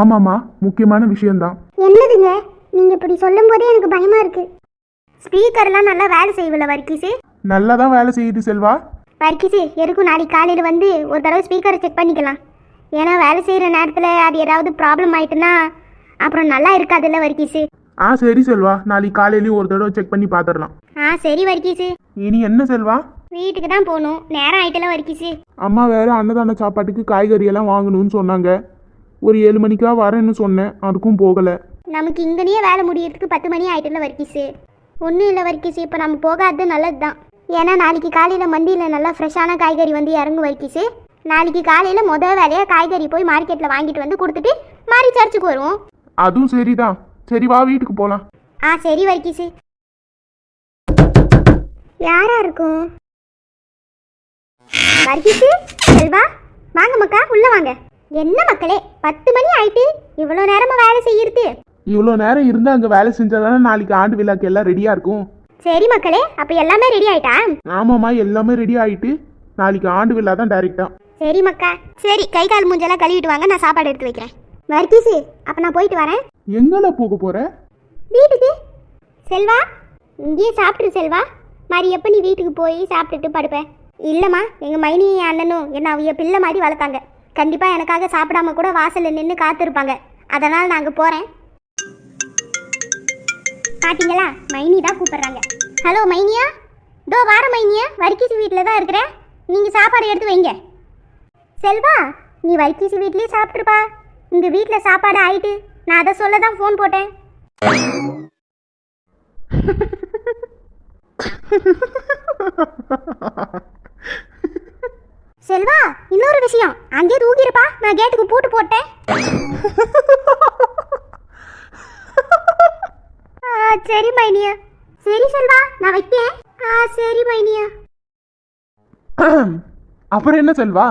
ஆமாம்மா, முக்கியமான விஷயம்தான். என்னதுங்க நீங்க இப்படி சொல்லும் போதே எனக்கு பயமா இருக்கு. ஸ்பீக்கர்லாம் நல்லா வேலை செய்யல வர்க்கீஸு. நல்லா தான் வேலை செய்யுது செல்வா. வர்க்கீஸு எதுக்கும் நாளைக்கு காலையில் வந்து ஒரு தடவை ஸ்பீக்கரை செக் பண்ணிக்கலாம். ஏன்னா வேலை செய்கிற நேரத்தில் அது ஏதாவது ப்ராப்ளம் ஆயிட்டுன்னா அப்புறம் நல்லா இருக்காதுல்ல வர்க்கீஸு. சரி செல்வா, நாளைக்கு காலையிலயும் ஒரு தடவை செக் பண்ணி பார்த்துடலாம். சரி வர்க்கீஸு. இனி என்ன செல்வா? வீட்டுக்கு தான் போகணும், நேரம் ஆயிட்டல வர்க்கீஸு. அம்மா வேற அன்னதான சாப்பாட்டுக்கு காய்கறி எல்லாம் வாங்கணும்னு சொன்னாங்க. ஒரு 7 மணிக்கா வரேன்னு சொன்னேன், அதுக்கும் போகலை. நமக்கு இங்கேயே வேலை முடியறதுக்கு 10 மணி ஆயிட்டுல வர்க்கீஸு. ஒன்றும் இல்லை வர்க்கீஸு, இப்போ நம்ம போகாதது நல்லது தான். ஏன்னா நாளைக்கு காலையில் மண்டியில் நல்லா ஃப்ரெஷ்ஷான காய்கறி வந்து இறங்கும் வர்க்கீஸு. நாளைக்கு காலையில் முதல் வேலையாக காய்கறி போய் மார்க்கெட்டில் வாங்கிட்டு வந்து கொடுத்துட்டு மாறி சர்ச்சுக்கு வருவோம். அதுவும் சரிதான். சரி வா, வீட்டுக்கு போகலாம். சரி வர்க்கீஸு. யாரா இருக்கும்? வர்க்கீஸு, செல்வா, வாங்க மக்கா, உள்ள வாங்க. என்ன மக்களே, 10 மணி ஆயிட்டு, இவ்வளோ நேரமா வேலை செய்யறது? இவ்வளோ நேரம் இருந்து அங்கே வேலை செஞ்சாதானே நாளைக்கு ஆண்டு விழாக்கு எல்லாம் ரெடியாக இருக்கும். சரி மக்களே, அப்போ எல்லாமே ரெடி ஆயிட்டா? ஆமாம்மா, எல்லாமே ரெடி ஆகிட்டு நாளைக்கு ஆண்டு விழா தான் டைரெக்டாக. சரி மக்கா, சரி கை கால் மூஞ்செல்லாம் கழுவிட்டு வாங்க, நான் சாப்பாடு எடுத்து வைக்கிறேன். வர்க்கீஸு, அப்போ நான் போயிட்டு வரேன். எங்கே போக போகிற? வீட்டுக்கு. செல்வா, இங்கேயே சாப்பிட்ரு செல்வா. மாதிரி எப்போ நீ வீட்டுக்கு போய் சாப்பிட்டுட்டு படுப்பேன்? இல்லைம்மா, எங்கள் மைனி அண்ணனும் என்ன அவைய பிள்ளை மாதிரி வளர்த்தாங்க. கண்டிப்பாக எனக்காக சாப்பிடாம கூட வாசலில் நின்று காத்திருப்பாங்க. அதனால் நான் அங்கே போகிறேன். பார்த்தீங்களா, மைனி தான் கூப்பிட்றாங்க. ஹலோ மைனியா, தோ வார மைனியா, வர்க்கீஸு வீட்டில் தான் இருக்கிறேன். நீங்கள் சாப்பாடு எடுத்து வைங்க. செல்வா, நீ வர்க்கீஸு வீட்லேயே சாப்பிட்ருப்பா. இந்த வீட்டில் சாப்பாடு ஆயிட்டு, நான் அதை சொல்ல தான் ஃபோன் போட்டேன். செல்வா, இன்னொரு விஷயம், அங்கே தூக்கிருப்பா, நான் கேட்டுக்கு பூட்டு போட்டேன். சரி மைனியா. சரி செல்வா, நான் வைக்கேன். சரி மைனியா. அப்புறம் என்ன செல்வா,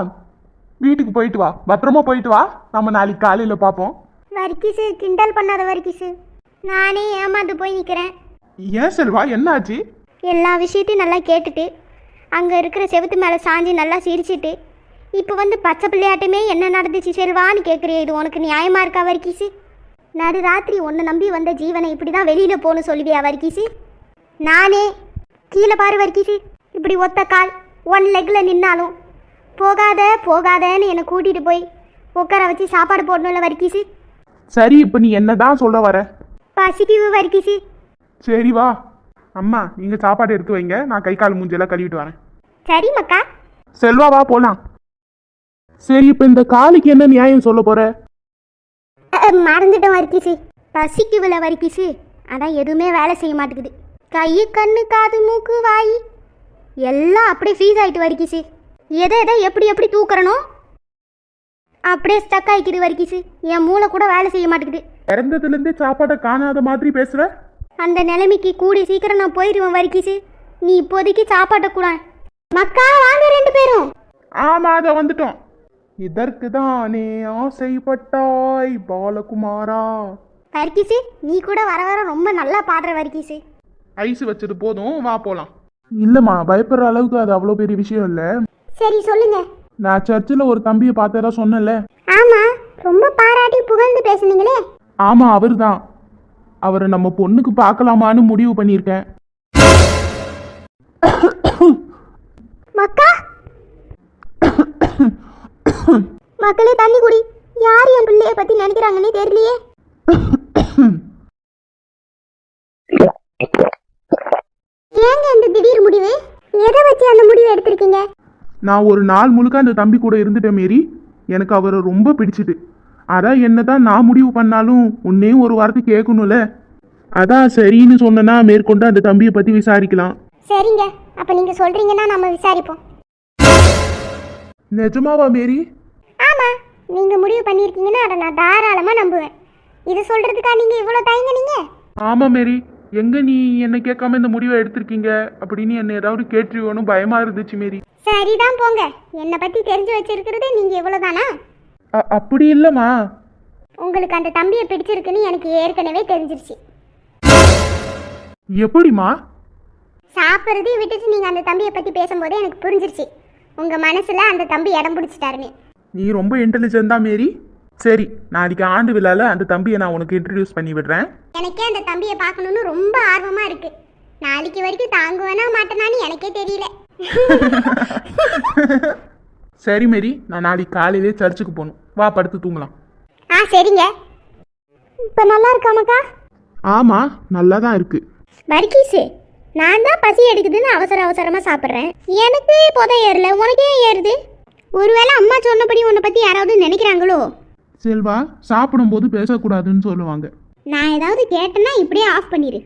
வீட்டுக்கு போயிட்டு வா, பத்திரமா போயிட்டு வா. நம்ம நாளைக்கு காலையில் பார்ப்போம். வர்க்கீஸு, கிண்டல் பண்ணாத வர்க்கீஸு. நானே ஏமாந்து போய் நிற்கிறேன். ஏன் செல்வா, என்ன ஆச்சு? எல்லா விஷயத்தையும் நல்லா கேட்டுட்டு அங்கே இருக்கிற செவுத்து மேலே சாஞ்சி நல்லா சிரிச்சிட்டு இப்போ வந்து பச்சை பிள்ளையாட்டமே என்ன நடந்துச்சு செல்வான்னு கேட்குறிய, இது உனக்கு நியாயமாக இருக்கா வர்க்கீஸு? நடு ராத்திரி ஒன்று நம்பி வந்த ஜீவனை இப்படி தான் வெளியில் போகணும் சொல்லுவியா வர்க்கீஸு? நானே கீழே பாரு வர்க்கீஸு, இப்படி ஒத்த கால் 1 லெக்கில் நின்னாலும் போகாத போகாதன்னு என்னை கூட்டிகிட்டு போய் உட்கார வச்சு சாப்பாடு போடணும்ல வர்க்கீஸு. சரி, இப்போ நீ என்ன தான் சொல்ல வர? பசிக்குது வர்க்கீஸு. சரி வா, அம்மா நீங்கள் சாப்பாடு எடுத்து வைங்க, நான் கை கால் மூஞ்செல்லாம் கழுவிட்டு வரேன். சரி மக்கா. செல்வா வா போலாம். சரி, இப்போ இந்த காலுக்கு என்ன நியாயம் சொல்ல போற? மறந்துட்டேன் வர்க்கீஸு. பசிக்குதுல வர்க்கீஸு, அதான் எதுவுமே வேலை செய்ய மாட்டேங்குது. கை கண்ணு காது மூக்கு வாய் எல்லாம் அப்படியே ஃப்ரீஸ் ஆகிட்டு வர்க்கீஸு. எதை எப்படி எப்படி தூக்குறனோ அப்படியே ஸ்டக் ஆகிக்குது வர்க்கீஸு. என் மூளை கூட வேலை செய்ய மாட்டேங்குது. இறந்ததுலேருந்தே சாப்பாடை காணாத மாதிரி பேசுற. அந்த நிலைமைக்கு கூடி சீக்கிரம் நான் போயிடுவேன் வர்க்கீஸு. நீ இப்போதைக்கு சாப்பாட்டை கூட. மக்கா வாங்க 2 பேரும். ஆமா, அதை வந்துட்டோம். இதற்கு தானே ஆசைப்பட்டாய் பாலகுமாரா. வர்க்கீஸு, நீ கூட வர வர ரொம்ப நல்லா பாடுற வர்க்கீஸு. ஐஸ் வச்சது போதும், வா போலாம். இல்லம்மா, பயப்படுற அளவுக்கு அது அவ்வளோ பெரிய விஷயம் இல்லை. சரி சொல்லுங்க. நான் சர்ச்சில் ஒரு தம்பியை பார்த்ததா சொன்னேன்ல. ஆமா, ரொம்ப பாராட்டி புகழ்ந்து பேசுனீங்களே. ஆமா, அவர் தான். அவரை நம்ம பொண்ணுக்கு பார்க்கலாமான்னு முடிவு பண்ணியிருக்கேன். மக்கா, மக்களே தண்ணி குடி. யார் என் பிள்ளைய பத்தி நினைக்கிறாங்கன்னே தெரியலையே. ஏங்க இந்த திடீர் முடிவு? எதை வச்சு அந்த முடிவு எடுத்திருக்கீங்க? நான் ஒரு நாள் முழுக்க அந்த தம்பி கூட இருந்துட்டேன் மேரி. எனக்கு அவரை ரொம்ப பிடிச்சிட்டு. அதான் என்னதான் நான் முடிவு பண்ணாலும் உன்னையும் ஒரு வார்த்தை கேட்கணும்ல. அதான் சரின்னு சொன்னா மேற்கொண்டு அந்த தம்பியை பத்தி விசாரிக்கலாம். சரிங்க, அப்ப நீங்க சொல்றீங்கன்னா நம்ம விசாரிப்போம். நிஜமாவா மேரி? ஆமா, நீங்க முடிவு பண்ணிருக்கீங்கன்னா அதை நான் தாராளமா நம்புவேன். இது சொல்றதுக்கா நீங்க இவ்வளவு தயங்குனீங்க? ஆமா மேரி, எங்க நீ என்ன கேட்காம இந்த முடிவை எடுத்திருக்கீங்க அப்படின்னு என்ன ஏதாவது கேட்டுருவோன்னு பயமா இருந்துச்சு மேரி. சரிதான் போங்க, என்னை பத்தி தெரிஞ்சு வச்சிருக்கிறது நீங்க இவ்வளவுதானா? அப்படி இல்லம்மா. உங்களுக்கு அந்த தம்பியை பிடிச்சிருக்குன்னு எனக்கு ஏற்கனவே தெரிஞ்சிருச்சு. எப்படிமா? சாப்பிட்றதையும் விட்டுட்டு நீங்க அந்த தம்பியை பத்தி பேசும்போது எனக்கு புரிஞ்சிருச்சு உங்க மனசுல அந்த தம்பி இடம் பிடிச்சிட்டாருன்னு. நீ ரொம்ப இன்டெலிஜென்ட் தான் மேரி. சரி, நாளைக்கு ஆண்டு விழால அந்த தம்பியை நான் உனக்கு இன்ட்ரடியூஸ் பண்ணி விடுறேன். எனக்கே அந்த தம்பியை பார்க்கணுன்னு ரொம்ப ஆர்வமா இருக்கு. நாளைக்கு வரைக்கும் தாங்குவேனா மாட்டேனான்னு எனக்கே தெரியல. சரி மேரி, நான் நாளைக்கு காலையிலே சர்ச்சுக்கு போகணும். வா படுத்து தூங்கலாம். சரிங்க. இப்போ நல்லா இருக்காமக்கா? ஆமா, நல்லா தான் இருக்கு. வர்க்கீஸு, நான் தான் பசி எடுக்குதுன்னு அவசரமாக சாப்பிட்றேன். எனக்கு புதை ஏறல, உனக்கே ஏறுது. ஒருவேளை அம்மா சொன்னபடி உன்னை பற்றி யாராவது நினைக்கிறாங்களோ? செல்வா, சாப்பிடும்போது பேசக்கூடாதுன்னு சொல்லுவாங்க. நான் ஏதாவது கேட்டேன்னா இப்படியே ஆஃப் பண்ணிடு.